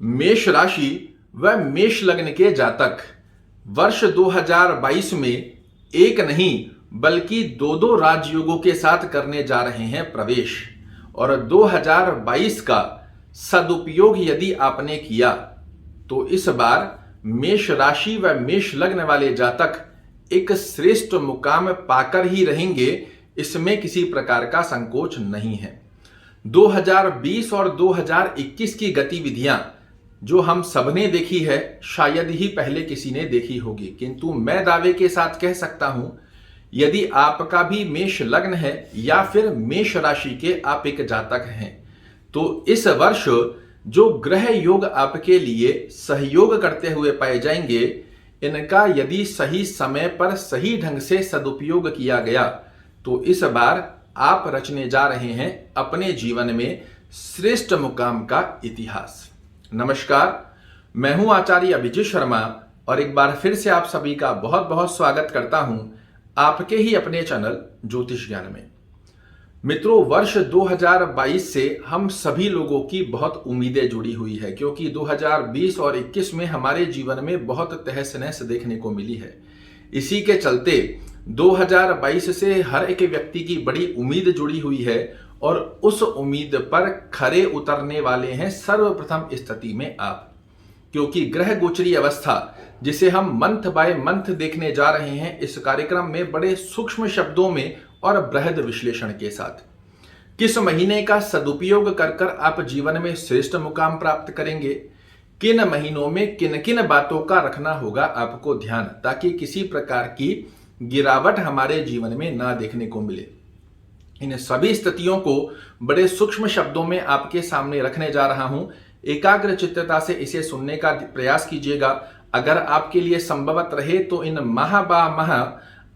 मेष राशि व मेष लग्न के जातक वर्ष 2022 में एक नहीं बल्कि दो दो राजयोगों के साथ करने जा रहे हैं प्रवेश। और 2022 का सदुपयोग यदि आपने किया तो इस बार मेष राशि व मेष लग्न वाले जातक एक श्रेष्ठ मुकाम पाकर ही रहेंगे, इसमें किसी प्रकार का संकोच नहीं है। 2020 और 2021 की गतिविधियां जो हम सबने देखी है, शायद ही पहले किसी ने देखी होगी, किंतु मैं दावे के साथ कह सकता हूं, यदि आपका भी मेष लग्न है या फिर मेष राशि के आप एक जातक हैं, तो इस वर्ष जो ग्रह योग आपके लिए सहयोग करते हुए पाए जाएंगे, इनका यदि सही समय पर सही ढंग से सदुपयोग किया गया तो इस बार आप रचने जा रहे हैं अपने जीवन में श्रेष्ठ मुकाम का इतिहास। नमस्कार, मैं हूं आचार्य अभिजीत शर्मा और एक बार फिर से आप सभी का बहुत बहुत स्वागत करता हूं आपके ही अपने चैनल ज्योतिष ज्ञान में। मित्रों, वर्ष 2022 से हम सभी लोगों की बहुत उम्मीदें जुड़ी हुई है, क्योंकि 2020 और 21 में हमारे जीवन में बहुत तहस नहस देखने को मिली है। इसी के चलते 2022 से हर एक व्यक्ति की बड़ी उम्मीद जुड़ी हुई है और उस उम्मीद पर खरे उतरने वाले हैं सर्वप्रथम स्थिति में आप, क्योंकि ग्रह गोचरी अवस्था जिसे हम मंथ बाय मंथ देखने जा रहे हैं इस कार्यक्रम में बड़े सूक्ष्म शब्दों में और बृहद विश्लेषण के साथ किस महीने का सदुपयोग कर आप जीवन में श्रेष्ठ मुकाम प्राप्त करेंगे, किन महीनों में किन किन बातों का रखना होगा आपको ध्यान, ताकि किसी प्रकार की गिरावट हमारे जीवन में ना देखने को मिले। इन सभी स्थितियों को बड़े सूक्ष्म शब्दों में आपके सामने रखने जा रहा हूं। एकाग्र चित्तता से इसे सुनने का प्रयास कीजिएगा। अगर आपके लिए संभवत रहे तो इन माह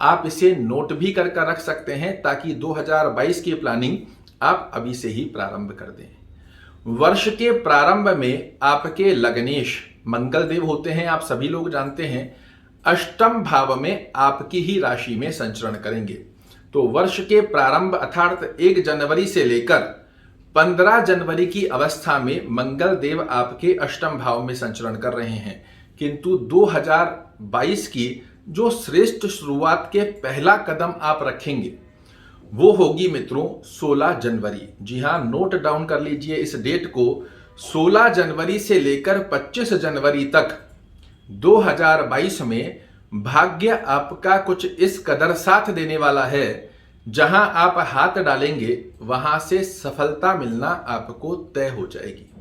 आप इसे नोट भी कर रख सकते हैं, ताकि 2022 की प्लानिंग आप अभी से ही प्रारंभ कर दें। वर्ष के प्रारंभ में आपके लग्नेश मंगल देव होते हैं, आप सभी लोग जानते हैं, अष्टम भाव में आपकी ही राशि में संचरण करेंगे। तो वर्ष के प्रारंभ अर्थात 1 जनवरी से लेकर 15 जनवरी की अवस्था में मंगल देव आपके अष्टम भाव में संचरण कर रहे हैं, किंतु 2022 की जो श्रेष्ठ शुरुआत के पहला कदम आप रखेंगे वो होगी मित्रों 16 जनवरी। जी हां, नोट डाउन कर लीजिए इस डेट को। 16 जनवरी से लेकर 25 जनवरी तक 2022 में भाग्य आपका कुछ इस कदर साथ देने वाला है, जहां आप हाथ डालेंगे वहां से सफलता मिलना आपको तय हो जाएगी।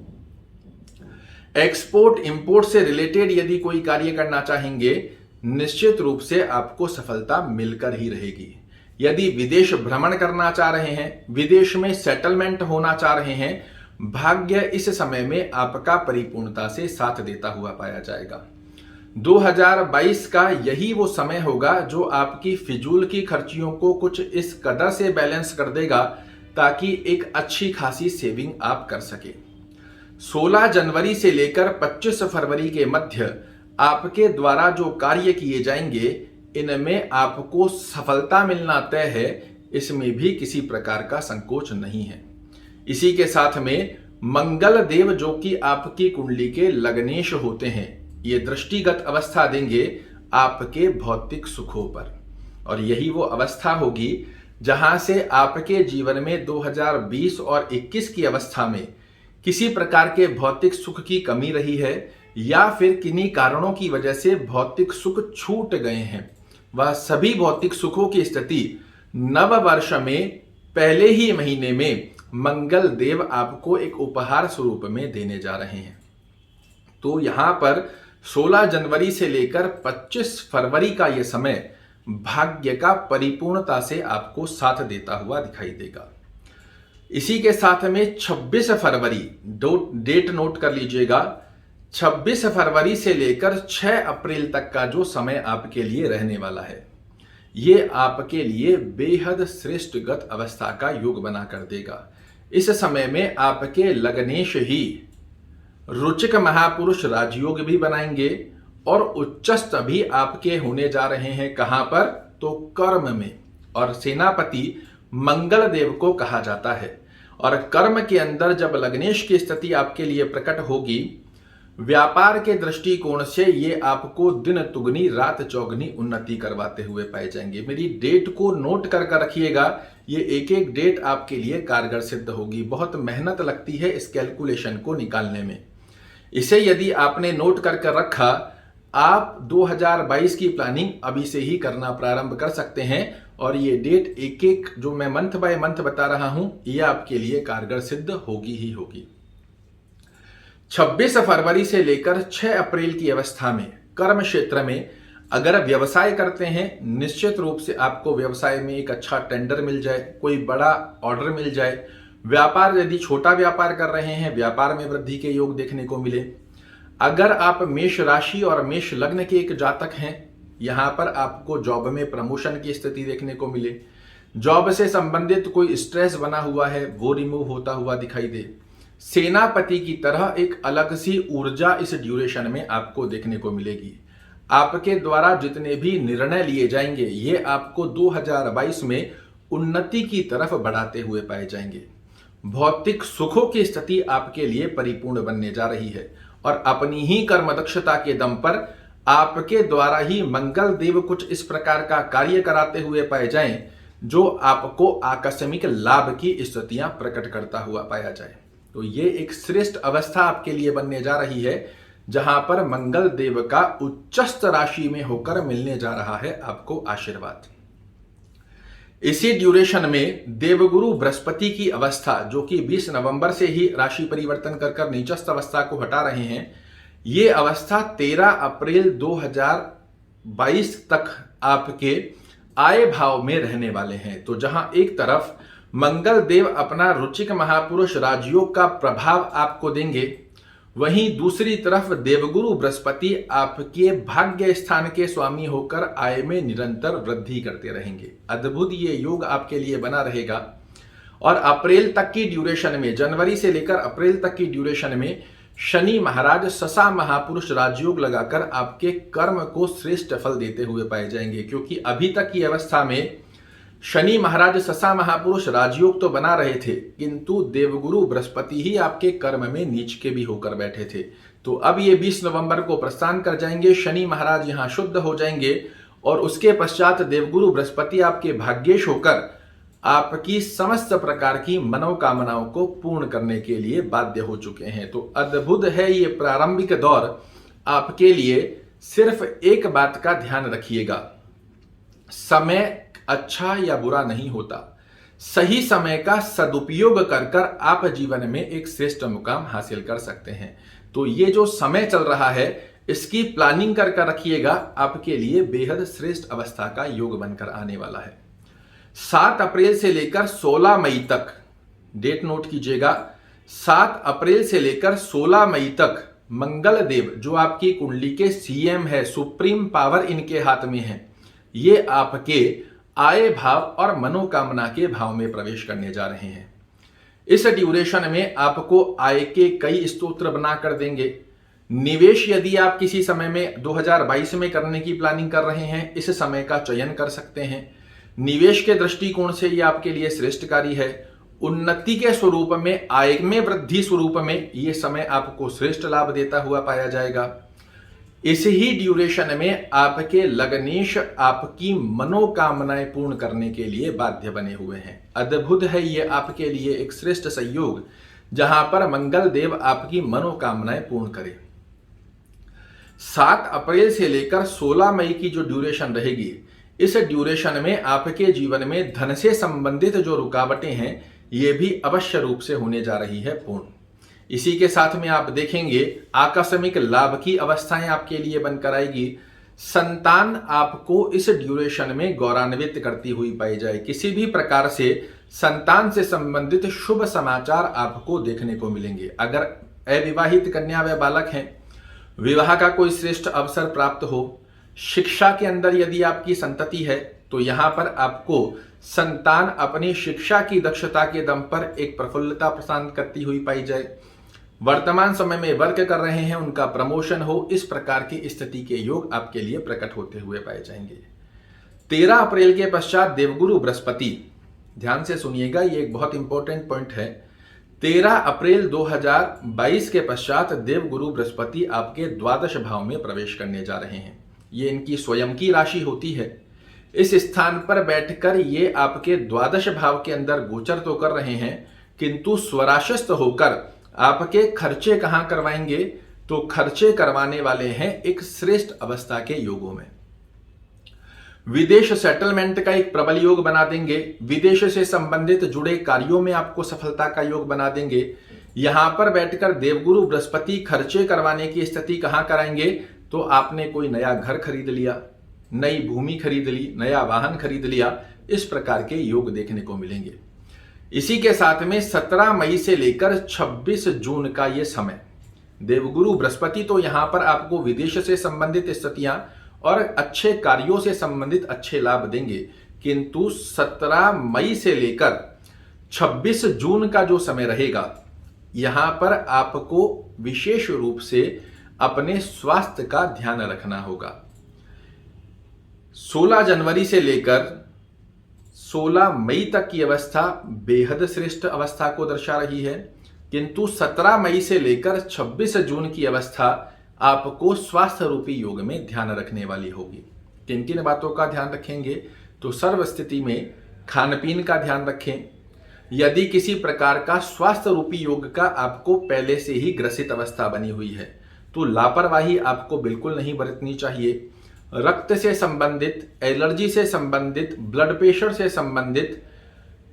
एक्सपोर्ट इंपोर्ट से रिलेटेड यदि कोई कार्य करना चाहेंगे, निश्चित रूप से आपको सफलता मिलकर ही रहेगी। यदि विदेश भ्रमण करना चाह रहे हैं, विदेश में सेटलमेंट होना चाह रहे हैं, भाग्य इस समय में आपका परिपूर्णता से साथ देता हुआ पाया जाएगा। 2022 का यही वो समय होगा जो आपकी फिजूल की खर्चियों को कुछ इस कदर से बैलेंस कर देगा ताकि एक अच्छी खासी सेविंग आप कर सके। 16 जनवरी से लेकर 25 फरवरी के मध्य आपके द्वारा जो कार्य किए जाएंगे, इनमें आपको सफलता मिलना तय है, इसमें भी किसी प्रकार का संकोच नहीं है। इसी के साथ में मंगल देव जो कि आपकी कुंडली के लग्नेश होते हैं, ये दृष्टिगत अवस्था देंगे आपके भौतिक सुखों पर, और यही वो अवस्था होगी जहां से आपके जीवन में 2020 और 21 की अवस्था में किसी प्रकार के भौतिक सुख की कमी रही है या फिर किन्हीं कारणों की वजह से भौतिक सुख छूट गए हैं, वह सभी भौतिक सुखों की स्थिति नव वर्ष में पहले ही महीने में मंगल देव आपको एक उपहार स्वरूप में देने जा रहे हैं। तो यहां पर 16 जनवरी से लेकर 25 फरवरी का यह समय भाग्य का परिपूर्णता से आपको साथ देता हुआ दिखाई देगा। इसी के साथ में 26 फरवरी डेट नोट कर लीजिएगा। 26 फरवरी से लेकर 6 अप्रैल तक का जो समय आपके लिए रहने वाला है, ये आपके लिए बेहद श्रेष्ठगत अवस्था का योग बना कर देगा। इस समय में आपके लग्नेश ही रुचिक महापुरुष राजयोग भी बनाएंगे और उच्चस्थ भी आपके होने जा रहे हैं। कहां पर? तो कर्म में, और सेनापति मंगल देव को कहा जाता है। और कर्म के अंदर जब लग्नेश की स्थिति आपके लिए प्रकट होगी व्यापार के दृष्टिकोण से ये आपको दिन दुगनी रात चौगनी उन्नति करवाते हुए पाए जाएंगे। मेरी डेट को नोट कर रखिएगा, ये एक एक डेट आपके लिए कारगर सिद्ध होगी। बहुत मेहनत लगती है इस कैलकुलेशन को निकालने में। इसे यदि आपने नोट कर रखा, आप 2022 की प्लानिंग अभी से ही करना प्रारंभ कर सकते हैं और ये डेट एक एक जो मैं मंथ बाय मंथ बता रहा हूं, ये आपके लिए कारगर सिद्ध होगी ही होगी। 26 फरवरी से लेकर 6 अप्रैल की अवस्था में कर्म क्षेत्र में अगर व्यवसाय करते हैं, निश्चित रूप से आपको व्यवसाय में एक अच्छा टेंडर मिल जाए, कोई बड़ा ऑर्डर मिल जाए। व्यापार यदि छोटा व्यापार कर रहे हैं, व्यापार में वृद्धि के योग देखने को मिले। अगर आप मेष राशि और मेष लग्न के एक जातक हैं, यहां पर आपको जॉब में प्रमोशन की स्थिति देखने को मिले। जॉब से संबंधित कोई स्ट्रेस बना हुआ है, वो रिमूव होता हुआ दिखाई दे। सेनापति की तरह एक अलग सी ऊर्जा इस ड्यूरेशन में आपको देखने को मिलेगी। आपके द्वारा जितने भी निर्णय लिए जाएंगे, ये आपको 2022 में उन्नति की तरफ बढ़ाते हुए पाए जाएंगे। भौतिक सुखों की स्थिति आपके लिए परिपूर्ण बनने जा रही है और अपनी ही कर्म दक्षता के दम पर आपके द्वारा ही मंगल देव कुछ इस प्रकार का कार्य कराते हुए पाए जाएं, जो आपको आकस्मिक लाभ की स्थितियां प्रकट करता हुआ पाया जाए। तो ये एक श्रेष्ठ अवस्था आपके लिए बनने जा रही है, जहां पर मंगल देव का उच्चस्थ राशि में होकर मिलने जा रहा है आपको आशीर्वाद। इसी ड्यूरेशन में देवगुरु बृहस्पति की अवस्था, जो कि 20 नवंबर से ही राशि परिवर्तन कर नीचस्थ अवस्था को हटा रहे हैं, ये अवस्था 13 अप्रैल 2022 तक आपके आय भाव में रहने वाले हैं। तो जहां एक तरफ मंगल देव अपना रुचिक महापुरुष राजयोग का प्रभाव आपको देंगे, वहीं दूसरी तरफ देवगुरु बृहस्पति आपके भाग्य स्थान के स्वामी होकर आय में निरंतर वृद्धि करते रहेंगे। अद्भुत ये योग आपके लिए बना रहेगा। और अप्रैल तक की ड्यूरेशन में, जनवरी से लेकर अप्रैल तक की ड्यूरेशन में शनि महाराज ससा महापुरुष राजयोग लगाकर आपके कर्म को श्रेष्ठ फल देते हुए पाए जाएंगे। क्योंकि अभी तक की अवस्था में शनि महाराज ससा महापुरुष राजयोग तो बना रहे थे, किंतु देवगुरु बृहस्पति ही आपके कर्म में नीच के भी होकर बैठे थे। तो अब ये 20 नवंबर को प्रस्थान कर जाएंगे, शनि महाराज यहां शुद्ध हो जाएंगे और उसके पश्चात देवगुरु बृहस्पति आपके भाग्येश होकर आपकी समस्त प्रकार की मनोकामनाओं को पूर्ण करने के लिए बाध्य हो चुके हैं। तो अद्भुत है ये प्रारंभिक दौर आपके लिए। सिर्फ एक बात का ध्यान रखिएगा, समय अच्छा या बुरा नहीं होता। सही समय का सदुपयोग कर आप जीवन में एक श्रेष्ठ मुकाम हासिल कर सकते हैं। तो ये जो समय चल रहा है, इसकी प्लानिंग कर रखिएगा, आपके लिए बेहद श्रेष्ठ अवस्था का योग बनकर आने वाला है। 7 अप्रैल से लेकर 16 मई तक, डेट नोट कीजिएगा, 7 अप्रैल से लेकर 16 मई तक मंगल देव, जो आपकी कुंडली के सीएम है, सुप्रीम पावर इनके हाथ में है, ये आपके आय भाव और मनोकामना के भाव में प्रवेश करने जा रहे हैं। इस ड्यूरेशन में आपको आय के कई स्तोत्र बना कर देंगे। निवेश यदि आप किसी समय में 2022 में करने की प्लानिंग कर रहे हैं, इस समय का चयन कर सकते हैं। निवेश के दृष्टिकोण से यह आपके लिए श्रेष्ठकारी है। उन्नति के स्वरूप में, आय में वृद्धि स्वरूप में यह समय आपको श्रेष्ठ लाभ देता हुआ पाया जाएगा। इस ही ड्यूरेशन में आपके लग्नेश आपकी मनोकामनाएं पूर्ण करने के लिए बाध्य बने हुए हैं। अद्भुत है ये आपके लिए एक श्रेष्ठ संयोग, जहां पर मंगल देव आपकी मनोकामनाएं पूर्ण करे। 7 अप्रैल से लेकर 16 मई की जो ड्यूरेशन रहेगी, इस ड्यूरेशन में आपके जीवन में धन से संबंधित जो रुकावटें हैं, ये भी अवश्य रूप से होने जा रही है पूर्ण। इसी के साथ में आप देखेंगे आकस्मिक लाभ की अवस्थाएं आपके लिए बनकर आएगी। संतान आपको इस ड्यूरेशन में गौरवान्वित करती हुई पाई जाए। किसी भी प्रकार से संतान से संबंधित शुभ समाचार आपको देखने को मिलेंगे। अगर अविवाहित कन्या व बालक हैं, विवाह का कोई श्रेष्ठ अवसर प्राप्त हो, शिक्षा के अंदर यदि आपकी संतति है, तो यहां पर आपको संतान अपनी शिक्षा की दक्षता के दम पर एक प्रफुल्लता प्रदान करती हुई पाई जाए। वर्तमान समय में वर्क कर रहे हैं, उनका प्रमोशन हो, इस प्रकार की स्थिति के योग आपके लिए प्रकट होते हुए पाए जाएंगे। 13 अप्रैल के पश्चात देवगुरु बृहस्पति, ध्यान से सुनिएगा, ये एक बहुत इंपॉर्टेंट पॉइंट है। 13 अप्रैल 2022 के पश्चात देवगुरु बृहस्पति आपके द्वादश भाव में प्रवेश करने जा रहे हैं। ये इनकी स्वयं की राशि होती है। इस स्थान पर बैठकर ये आपके द्वादश भाव के अंदर गोचर तो कर रहे हैं, किंतु स्वराशस्त होकर आपके खर्चे कहां करवाएंगे? तो खर्चे करवाने वाले हैं एक श्रेष्ठ अवस्था के योगों में। विदेश सेटलमेंट का एक प्रबल योग बना देंगे। विदेश से संबंधित जुड़े कार्यों में आपको सफलता का योग बना देंगे। यहां पर बैठकर देवगुरु बृहस्पति खर्चे करवाने की स्थिति कहां कराएंगे? तो आपने कोई नया घर खरीद लिया, नई भूमि खरीद ली, नया वाहन खरीद लिया, इस प्रकार के योग देखने को मिलेंगे। इसी के साथ में 17 मई से लेकर 26 जून का ये समय, देवगुरु बृहस्पति तो यहां पर आपको विदेश से संबंधित स्थितियां और अच्छे कार्यों से संबंधित अच्छे लाभ देंगे, किंतु 17 मई से लेकर 26 जून का जो समय रहेगा, यहां पर आपको विशेष रूप से अपने स्वास्थ्य का ध्यान रखना होगा। 16 जनवरी से लेकर 16 मई तक की अवस्था बेहद श्रेष्ठ अवस्था को दर्शा रही है, किंतु 17 मई से लेकर 26 जून की अवस्था आपको स्वास्थ्य रूपी योग में ध्यान रखने वाली होगी। किन किन बातों का ध्यान रखेंगे? तो सर्व स्थिति में खान पीन का ध्यान रखें। यदि किसी प्रकार का स्वास्थ्य रूपी योग का आपको पहले से ही ग्रसित अवस्था बनी हुई है तो लापरवाही आपको बिल्कुल नहीं बरतनी चाहिए। रक्त से संबंधित, एलर्जी से संबंधित, ब्लड प्रेशर से संबंधित,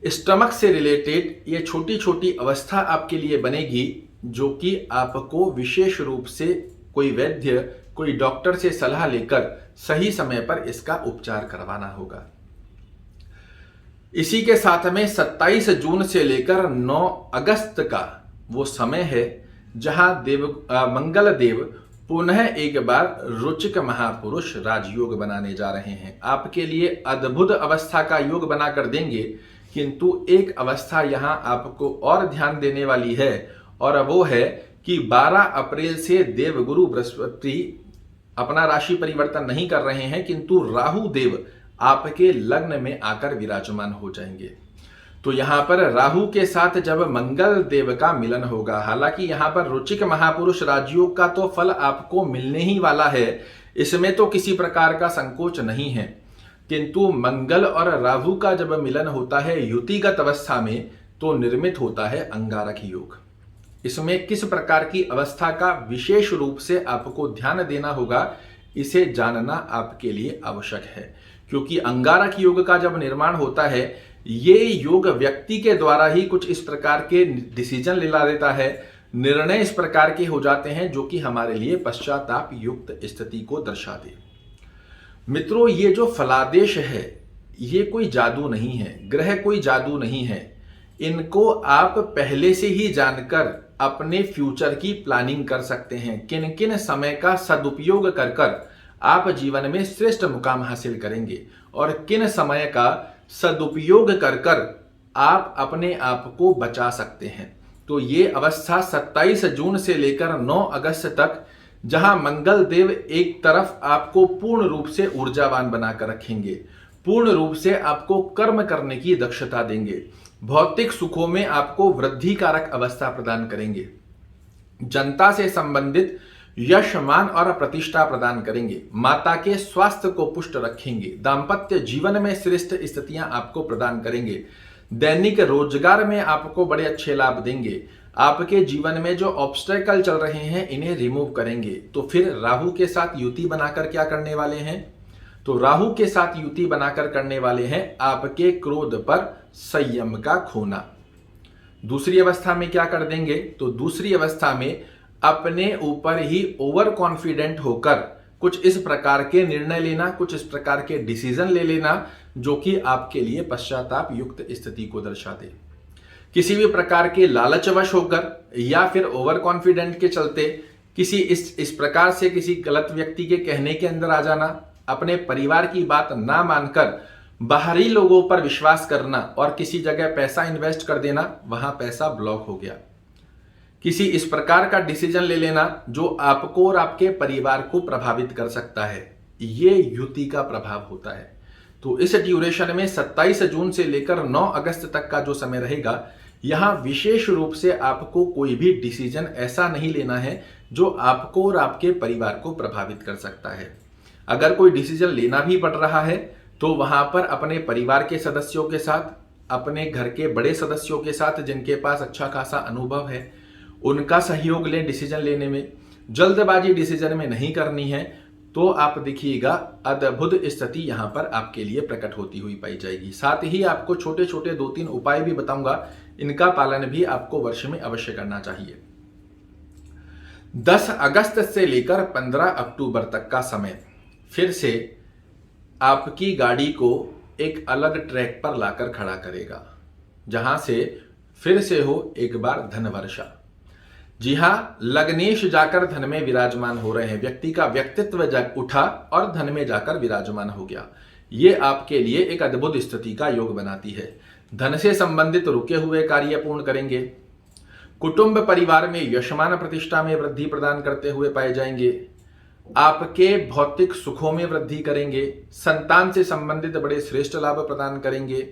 स्टमक से रिलेटेड ये छोटी छोटी अवस्था आपके लिए बनेगी, जो कि आपको विशेष रूप से कोई वैद्य, कोई डॉक्टर से सलाह लेकर सही समय पर इसका उपचार करवाना होगा। इसी के साथ में 27 जून से लेकर 9 अगस्त का वो समय है जहां मंगल देव पुनः एक बार रुचिक महापुरुष राजयोग बनाने जा रहे हैं। आपके लिए अद्भुत अवस्था का योग बनाकर देंगे, किंतु एक अवस्था यहां आपको और ध्यान देने वाली है, और वो है कि 12 अप्रैल से देवगुरु बृहस्पति अपना राशि परिवर्तन नहीं कर रहे हैं, किंतु राहु देव आपके लग्न में आकर विराजमान हो जाएंगे। तो यहां पर राहु के साथ जब मंगल देव का मिलन होगा, हालांकि यहां पर रुचिक महापुरुष राजयोग का तो फल आपको मिलने ही वाला है, इसमें तो किसी प्रकार का संकोच नहीं है, किंतु मंगल और राहु का जब मिलन होता है युतिगत अवस्था में, तो निर्मित होता है अंगारक योग। इसमें किस प्रकार की अवस्था का विशेष रूप से आपको ध्यान देना होगा, इसे जानना आपके लिए आवश्यक है, क्योंकि अंगारक योग का जब निर्माण होता है, ये योग व्यक्ति के द्वारा ही कुछ इस प्रकार के डिसीजन ला देता है, निर्णय इस प्रकार के हो जाते हैं जो कि हमारे लिए पश्चाताप युक्त स्थिति को दर्शा दे। मित्रों, ये जो फलादेश है ये कोई जादू नहीं है, ग्रह कोई जादू नहीं है। इनको आप पहले से ही जानकर अपने फ्यूचर की प्लानिंग कर सकते हैं। किन किन समय का सदुपयोग कर कर आप जीवन में श्रेष्ठ मुकाम हासिल करेंगे और किन समय का सदुपयोग कर कर आप अपने आप को बचा सकते हैं। तो ये अवस्था 27 जून से लेकर 9 अगस्त तक, जहां मंगल देव एक तरफ आपको पूर्ण रूप से ऊर्जावान बनाकर रखेंगे, पूर्ण रूप से आपको कर्म करने की दक्षता देंगे, भौतिक सुखों में आपको वृद्धि कारक अवस्था प्रदान करेंगे, जनता से संबंधित यश, मान और प्रतिष्ठा प्रदान करेंगे, माता के स्वास्थ्य को पुष्ट रखेंगे, दाम्पत्य जीवन में श्रेष्ठ स्थितियां आपको प्रदान करेंगे, दैनिक रोजगार में आपको बड़े अच्छे लाभ देंगे, आपके जीवन में जो ऑब्स्टेकल चल रहे हैं इन्हें रिमूव करेंगे। तो फिर राहु के साथ युति बनाकर क्या करने वाले हैं? तो राहु के साथ युति बनाकर करने वाले हैं आपके क्रोध पर संयम का खोना। दूसरी अवस्था में क्या कर देंगे? तो दूसरी अवस्था में अपने ऊपर ही ओवर कॉन्फिडेंट होकर कुछ इस प्रकार के निर्णय लेना, कुछ इस प्रकार के डिसीजन ले लेना जो कि आपके लिए पश्चाताप युक्त स्थिति को दर्शा दे। किसी भी प्रकार के लालचवश होकर या फिर ओवर कॉन्फिडेंट के चलते किसी इस प्रकार से किसी गलत व्यक्ति के कहने के अंदर आ जाना, अपने परिवार की बात ना मानकर बाहरी लोगों पर विश्वास करना और किसी जगह पैसा इन्वेस्ट कर देना, वहां पैसा ब्लॉक हो गया। किसी इस प्रकार का डिसीजन ले लेना जो आपको और आपके परिवार को प्रभावित कर सकता है, ये युति का प्रभाव होता है। तो इस ड्यूरेशन में 27 जून से लेकर 9 अगस्त तक का जो समय रहेगा, यहाँ विशेष रूप से आपको कोई भी डिसीजन ऐसा नहीं लेना है जो आपको और आपके परिवार को प्रभावित कर सकता है। अगर कोई डिसीजन लेना भी पड़ रहा है तो वहां पर अपने परिवार के सदस्यों के साथ, अपने घर के बड़े सदस्यों के साथ जिनके पास अच्छा खासा अनुभव है, उनका सहयोग लें डिसीजन लेने में। जल्दबाजी डिसीजन में नहीं करनी है। तो आप देखिएगा अद्भुत स्थिति यहां पर आपके लिए प्रकट होती हुई पाई जाएगी। साथ ही आपको छोटे छोटे 2-3 उपाय भी बताऊंगा, इनका पालन भी आपको वर्ष में अवश्य करना चाहिए। 10 अगस्त से लेकर 15 अक्टूबर तक का समय फिर से आपकी गाड़ी को एक अलग ट्रैक पर लाकर खड़ा करेगा, जहां से फिर से हो एक बार धन वर्षा। जी हां, लग्नेश जाकर धन में विराजमान हो रहे हैं। व्यक्ति का व्यक्तित्व जग उठा और धन में जाकर विराजमान हो गया। ये आपके लिए एक अद्भुत स्थिति का योग बनाती है। धन से संबंधित रुके हुए कार्य पूर्ण करेंगे। कुटुंब परिवार में यशमान प्रतिष्ठा में वृद्धि प्रदान करते हुए पाए जाएंगे। आपके भौतिक सुखों में वृद्धि करेंगे। संतान से संबंधित बड़े श्रेष्ठ लाभ प्रदान करेंगे।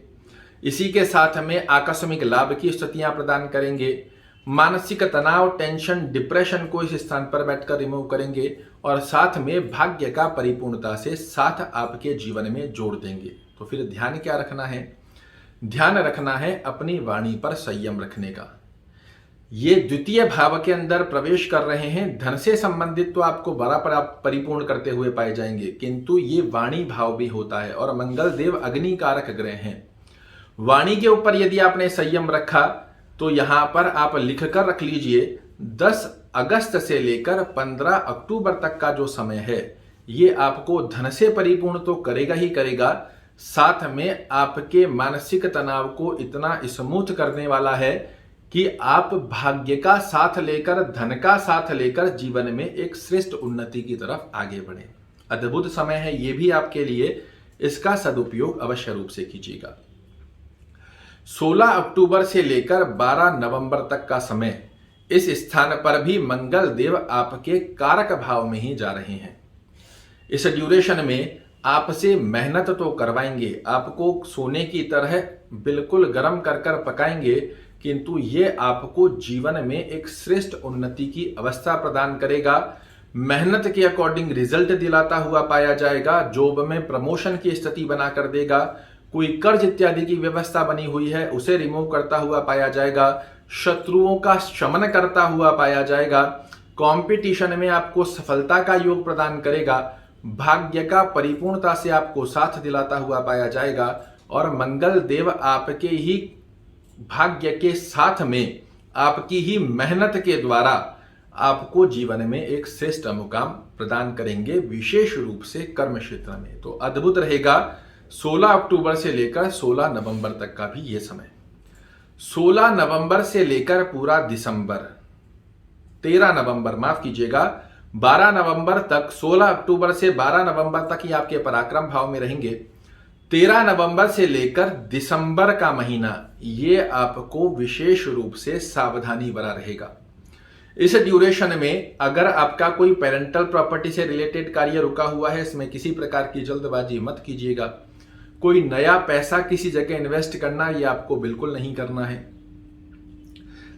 इसी के साथ में आकस्मिक लाभ की स्थितियां प्रदान करेंगे। मानसिक तनाव, टेंशन, डिप्रेशन को इस स्थान पर बैठकर रिमूव करेंगे और साथ में भाग्य का परिपूर्णता से साथ आपके जीवन में जोड़ देंगे। तो फिर ध्यान क्या रखना है? ध्यान रखना है अपनी वाणी पर संयम रखने का। ये द्वितीय भाव के अंदर प्रवेश कर रहे हैं। धन से संबंधित तो आपको बड़ा परिपूर्ण करते हुए पाए जाएंगे, किंतु ये वाणी भाव भी होता है और मंगल देव अग्नि कारक ग्रह हैं। वाणी के ऊपर यदि आपने संयम रखा तो यहां पर आप लिख कर रख लीजिए, 10 अगस्त से लेकर 15 अक्टूबर तक का जो समय है ये आपको धन से परिपूर्ण तो करेगा ही करेगा, साथ में आपके मानसिक तनाव को इतना स्मूथ करने वाला है कि आप भाग्य का साथ लेकर, धन का साथ लेकर जीवन में एक श्रेष्ठ उन्नति की तरफ आगे बढ़े। अद्भुत समय है ये भी आपके लिए, इसका सदुपयोग अवश्य रूप से कीजिएगा। 16 अक्टूबर से लेकर 12 नवंबर तक का समय, इस स्थान पर भी मंगल देव आपके कारक भाव में ही जा रहे हैं। इस ड्यूरेशन में आपसे मेहनत तो करवाएंगे, आपको सोने की तरह बिल्कुल गर्म कर कर पकाएंगे, किंतु ये आपको जीवन में एक श्रेष्ठ उन्नति की अवस्था प्रदान करेगा। मेहनत के अकॉर्डिंग रिजल्ट दिलाता हुआ पाया जाएगा। जॉब में प्रमोशन की स्थिति बना कर देगा। कोई कर्ज इत्यादि की व्यवस्था बनी हुई है उसे रिमूव करता हुआ पाया जाएगा। शत्रुओं का शमन करता हुआ पाया जाएगा। कंपटीशन में आपको सफलता का योग प्रदान करेगा। भाग्य का परिपूर्णता से आपको साथ दिलाता हुआ पाया जाएगा और मंगल देव आपके ही भाग्य के साथ में आपकी ही मेहनत के द्वारा आपको जीवन में एक श्रेष्ठ मुकाम प्रदान करेंगे, विशेष रूप से कर्म क्षेत्र में। तो अद्भुत रहेगा 16 अक्टूबर से लेकर 16 नवंबर तक का भी ये समय। 16 नवंबर से लेकर पूरा दिसंबर, 13 नवंबर माफ कीजिएगा 12 नवंबर तक, 16 अक्टूबर से 12 नवंबर तक ही आपके पराक्रम भाव में रहेंगे। 13 नवंबर से लेकर दिसंबर का महीना ये आपको विशेष रूप से सावधानी भरा रहेगा। इस ड्यूरेशन में अगर आपका कोई पेरेंटल प्रॉपर्टी से रिलेटेड कार्य रुका हुआ है, इसमें किसी प्रकार की जल्दबाजी मत कीजिएगा। कोई नया पैसा किसी जगह इन्वेस्ट करना ये आपको बिल्कुल नहीं करना है।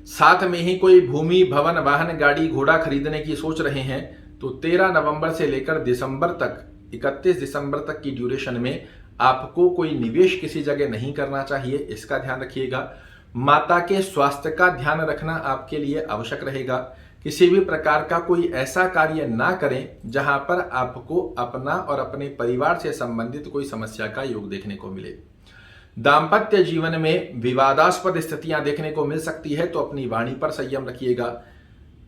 साथ में ही कोई भूमि, भवन, वाहन, गाड़ी, घोड़ा खरीदने की सोच रहे हैं तो 13 नवंबर से लेकर दिसंबर तक, 31 दिसंबर तक की ड्यूरेशन में आपको कोई निवेश किसी जगह नहीं करना चाहिए, इसका ध्यान रखिएगा। माता के स्वास्थ्य का ध्यान रखना आपके लिए आवश्यक रहेगा। किसी भी प्रकार का कोई ऐसा कार्य ना करें जहां पर आपको अपना और अपने परिवार से संबंधित कोई समस्या का योग देखने को मिले। दाम्पत्य जीवन में विवादास्पद स्थितियां देखने को मिल सकती है, तो अपनी वाणी पर संयम रखिएगा।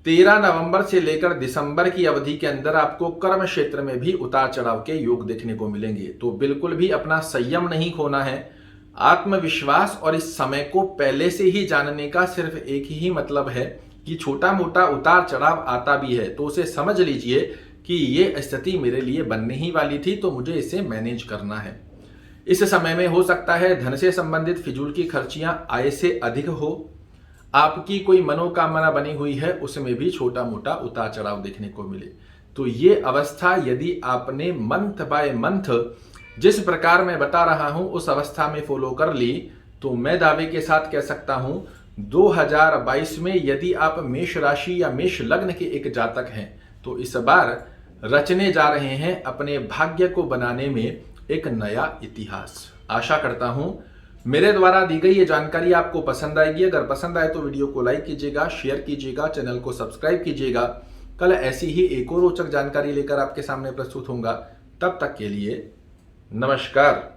13 नवंबर से लेकर दिसंबर की अवधि के अंदर आपको कर्म क्षेत्र में भी उतार चढ़ाव के योग देखने को मिलेंगे, तो बिल्कुल भी अपना संयम नहीं खोना है। आत्मविश्वास और इस समय को पहले से ही जानने का सिर्फ एक ही मतलब है कि छोटा मोटा उतार चढ़ाव आता भी है तो उसे समझ लीजिए कि ये स्थिति मेरे लिए बनने ही वाली थी, तो मुझे इसे मैनेज करना है। इस समय में हो सकता है धन से संबंधित फिजूल की खर्चियां आय से अधिक हो। आपकी कोई मनोकामना बनी हुई है उसमें भी छोटा मोटा उतार चढ़ाव देखने को मिले। तो ये अवस्था यदि आपने मंथ बाय मंथ जिस प्रकार मैं बता रहा हूं उस अवस्था में फॉलो कर ली, तो मैं दावे के साथ कह सकता हूं 2022 में यदि आप मेष राशि या मेष लग्न के एक जातक हैं तो इस बार रचने जा रहे हैं अपने भाग्य को बनाने में एक नया इतिहास। आशा करता हूं मेरे द्वारा दी गई ये जानकारी आपको पसंद आएगी। अगर पसंद आए तो वीडियो को लाइक कीजिएगा, शेयर कीजिएगा, चैनल को सब्सक्राइब कीजिएगा। कल ऐसी ही एक और रोचक जानकारी लेकर आपके सामने प्रस्तुत होऊंगा। तब तक के लिए नमस्कार।